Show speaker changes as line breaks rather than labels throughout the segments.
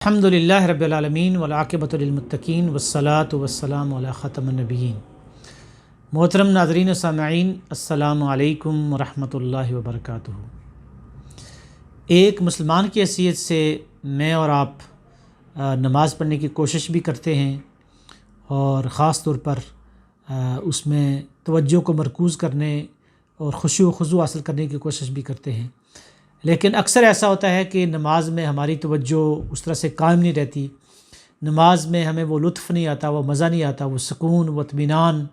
الحمدللہ رب العالمین والعاقبۃ للمتقین والصلاۃ والسلام علی خاتم النبیین۔ محترم ناظرین و سامعین، السلام علیکم ورحمۃ اللہ وبرکاتہ۔ ایک مسلمان کی حیثیت سے میں اور آپ نماز پڑھنے کی کوشش بھی کرتے ہیں اور خاص طور پر اس میں توجہ کو مرکوز کرنے اور خشوع و خضوع حاصل کرنے کی کوشش بھی کرتے ہیں، لیکن اکثر ایسا ہوتا ہے کہ نماز میں ہماری توجہ اس طرح سے قائم نہیں رہتی، نماز میں ہمیں وہ لطف نہیں آتا، وہ مزہ نہیں آتا، وہ سکون، وہ اطمینان،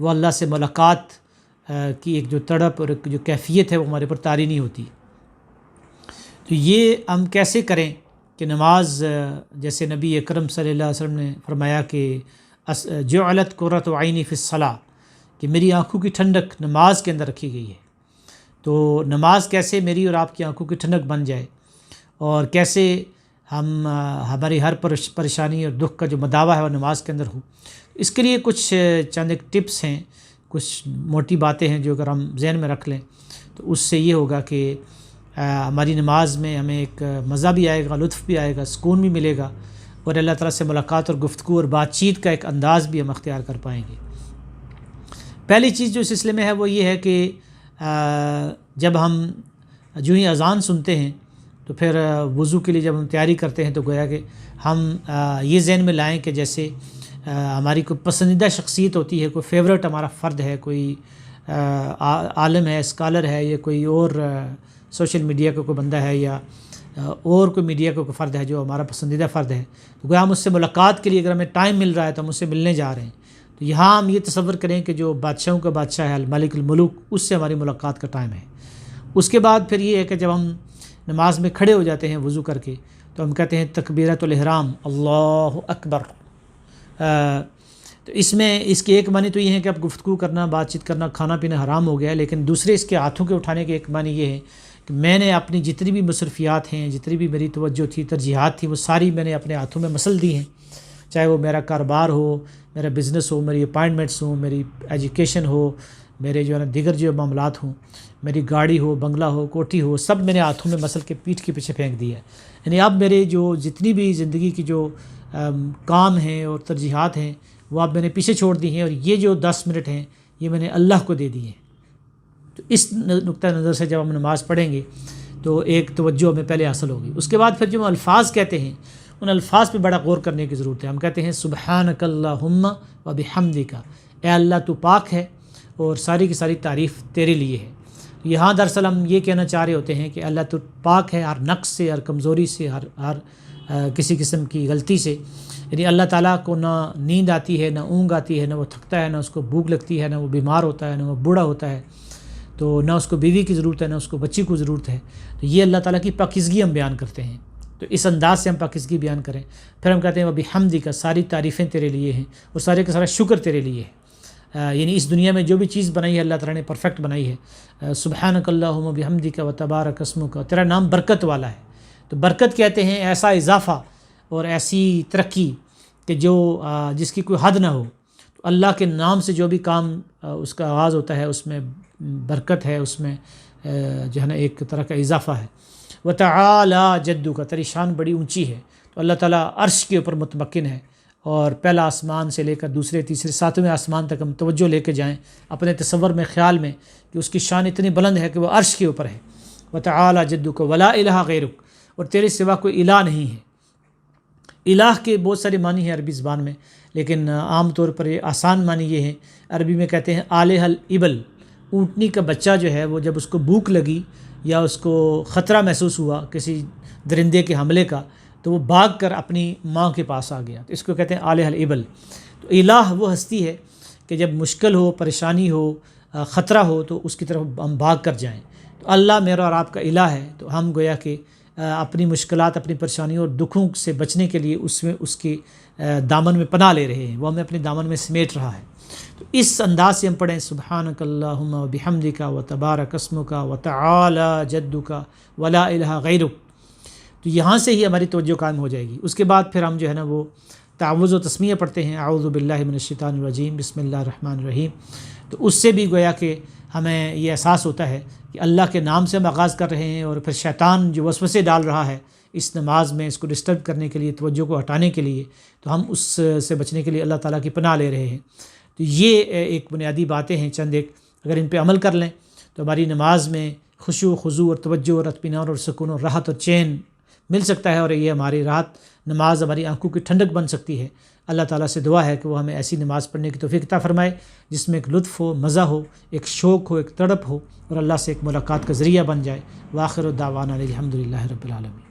وہ اللہ سے ملاقات کی ایک جو تڑپ اور ایک جو کیفیت ہے وہ ہمارے پر طاری نہیں ہوتی۔ تو یہ ہم کیسے کریں کہ نماز، جیسے نبی اکرم صلی اللہ علیہ وسلم نے فرمایا کہ جعلت قرۃ عینی فی الصلاۃ، کہ میری آنکھوں کی ٹھنڈک نماز کے اندر رکھی گئی ہے۔ تو نماز کیسے میری اور آپ کی آنکھوں کی ٹھنڈک بن جائے، اور کیسے ہم ہماری ہر پریشانی اور دکھ کا جو مداوع ہے وہ نماز کے اندر ہو، اس کے لیے کچھ چند ایک ٹپس ہیں، کچھ موٹی باتیں ہیں جو اگر ہم ذہن میں رکھ لیں تو اس سے یہ ہوگا کہ ہماری نماز میں ہمیں ایک مزہ بھی آئے گا، لطف بھی آئے گا، سکون بھی ملے گا، اور اللہ تعالیٰ سے ملاقات اور گفتگو اور بات چیت کا ایک انداز بھی ہم اختیار کر پائیں گے۔ پہلی چیز جو اس سلسلے میں ہے وہ یہ ہے کہ جب ہم جو ہی اذان سنتے ہیں تو پھر وضو کے لیے جب ہم تیاری کرتے ہیں تو گویا کہ ہم یہ ذہن میں لائیں کہ جیسے ہماری کوئی پسندیدہ شخصیت ہوتی ہے، کوئی فیورٹ ہمارا فرد ہے، کوئی عالم ہے، اسکالر ہے، یا کوئی اور سوشل میڈیا کا کوئی بندہ ہے، یا اور کوئی میڈیا کا کوئی فرد ہے جو ہمارا پسندیدہ فرد ہے، تو گویا ہم اس سے ملاقات کے لیے اگر ہمیں ٹائم مل رہا ہے تو ہم اس سے ملنے جا رہے ہیں۔ تو یہاں ہم یہ تصور کریں کہ جو بادشاہوں کا بادشاہ ہے، الملک الملوک، اس سے ہماری ملاقات کا ٹائم ہے۔ اس کے بعد پھر یہ ہے کہ جب ہم نماز میں کھڑے ہو جاتے ہیں وضو کر کے تو ہم کہتے ہیں تکبیرۃ الاحرام، اللہ اکبر۔ تو اس میں اس کے ایک معنی تو یہ ہے کہ اب گفتگو کرنا، بات چیت کرنا، کھانا پینا حرام ہو گیا ہے، لیکن دوسرے اس کے ہاتھوں کے اٹھانے کے ایک معنی یہ ہے کہ میں نے اپنی جتنی بھی مصروفیات ہیں، جتنی بھی میری توجہ تھی، ترجیحات تھی، وہ ساری میں نے اپنے ہاتھوں میں مسل دی ہیں، چاہے وہ میرا کاروبار ہو، میرا بزنس ہو، میری اپائنٹمنٹس ہوں، میری ایجوکیشن ہو، میرے جو ہے نا دیگر جو معاملات ہوں، میری گاڑی ہو، بنگلہ ہو، کوٹھی ہو، سب میں نے ہاتھوں میں مسل کے پیٹھ کے پیچھے پھینک دیا ہے۔ یعنی اب میرے جو جتنی بھی زندگی کی جو کام ہیں اور ترجیحات ہیں وہ اب میں نے پیچھے چھوڑ دی ہیں، اور یہ جو 10 منٹ ہیں یہ میں نے اللہ کو دے دی ہیں۔ تو اس نقطہ نظر سے جب ہم نماز پڑھیں گے تو ایک توجہ ہمیں پہلے حاصل ہوگی۔ اس کے بعد پھر جو ہم الفاظ کہتے ہیں ان الفاظ پہ بڑا غور کرنے کی ضرورت ہے۔ ہم کہتے ہیں سبحانک اللہم و بحمدک، اے اللہ تو پاک ہے اور ساری کی ساری تعریف تیرے لیے ہے۔ یہاں دراصل ہم یہ کہنا چاہ رہے ہوتے ہیں کہ اللہ تو پاک ہے ہر نقص سے، ہر کمزوری سے، ہر کسی قسم کی غلطی سے۔ یعنی اللہ تعالیٰ کو نہ نیند آتی ہے، نہ اونگ آتی ہے، نہ وہ تھکتا ہے، نہ اس کو بھوک لگتی ہے، نہ وہ بیمار ہوتا ہے، نہ وہ بوڑھا ہوتا ہے، تو نہ اس کو بیوی کی ضرورت ہے، نہ اس کو بچی کو ضرورت ہے۔ تو یہ اللہ تعالیٰ کی پاکیزگی ہم بیان کرتے ہیں، تو اس انداز سے ہم پاکیزگی بیان کریں۔ پھر ہم کہتے ہیں وہ بحمدک، ساری تعریفیں تیرے لیے ہیں اور سارے کا سارا شکر تیرے لیے ہے۔ یعنی اس دنیا میں جو بھی چیز بنائی ہے اللہ تعالیٰ نے پرفیکٹ بنائی ہے۔ سبحانک اللہم بحمدک و تبارک اسمک، تیرا نام برکت والا ہے۔ تو برکت کہتے ہیں ایسا اضافہ اور ایسی ترقی کہ جو جس کی کوئی حد نہ ہو۔ تو اللہ کے نام سے جو بھی کام اس کا آغاز ہوتا ہے اس میں برکت ہے، اس میں جو ہے نا ایک طرح کا اضافہ ہے۔ وتعالی جدک، تیری شان بڑی اونچی ہے۔ تو اللہ تعالیٰ عرش کے اوپر متمکن ہے، اور پہلا آسمان سے لے کر دوسرے، تیسرے، ساتویں آسمان تک ہم توجہ لے کے جائیں اپنے تصور میں، خیال میں، کہ اس کی شان اتنی بلند ہے کہ وہ عرش کے اوپر ہے۔ وتعالی جدک ولا الہ غیرک، اور تیرے سوا کوئی الہ نہیں ہے۔ الہ کے بہت سارے معنی ہیں عربی زبان میں، لیکن عام طور پر یہ آسان معنی یہ ہے، عربی میں کہتے ہیں الہ الابل، اونٹنی کا بچہ جو ہے وہ جب اس کو بھوک لگی یا اس کو خطرہ محسوس ہوا کسی درندے کے حملے کا، تو وہ بھاگ کر اپنی ماں کے پاس آ گیا، تو اس کو کہتے ہیں الہ الابل۔ تو الہ وہ ہستی ہے کہ جب مشکل ہو، پریشانی ہو، خطرہ ہو تو اس کی طرف ہم بھاگ کر جائیں۔ تو اللہ میرا اور آپ کا الہ ہے، تو ہم گویا کہ اپنی مشکلات، اپنی پریشانیوں اور دکھوں سے بچنے کے لیے اس کے دامن میں پناہ لے رہے ہیں، وہ ہمیں اپنے دامن میں سمیٹ رہا ہے۔ تو اس انداز سے ہم پڑھیں سبحانک اللہم و بحمدک و تبارک اسمک و تعالی جدک ولا الہ غیرک۔ تو یہاں سے ہی ہماری توجہ قائم ہو جائے گی۔ اس کے بعد پھر ہم جو ہے نا وہ تعوذ و تسمیہ پڑھتے ہیں، اعوذ باللہ من الشیطان الرجیم، بسم اللہ الرحمن الرحیم۔ تو اس سے بھی گویا کہ ہمیں یہ احساس ہوتا ہے کہ اللہ کے نام سے ہم آغاز کر رہے ہیں، اور پھر شیطان جو وسوسے ڈال رہا ہے اس نماز میں اس کو ڈسٹرب کرنے کے لیے، توجہ کو ہٹانے کے لیے، تو ہم اس سے بچنے کے لیے اللہ تعالیٰ کی پناہ لے رہے ہیں۔ تو یہ ایک بنیادی باتیں ہیں چند ایک، اگر ان پہ عمل کر لیں تو ہماری نماز میں خشوع و خضوع اور توجہ اور اطمینان اور سکون اور راحت اور چین مل سکتا ہے، اور یہ ہماری راحت نماز ہماری آنکھوں کی ٹھنڈک بن سکتی ہے۔ اللہ تعالیٰ سے دعا ہے کہ وہ ہمیں ایسی نماز پڑھنے کی توفیق عطا فرمائے جس میں ایک لطف ہو، مزہ ہو، ایک شوق ہو، ایک تڑپ ہو، اور اللہ سے ایک ملاقات کا ذریعہ بن جائے۔ وآخر دعوانا الحمد للہ رب العالمین۔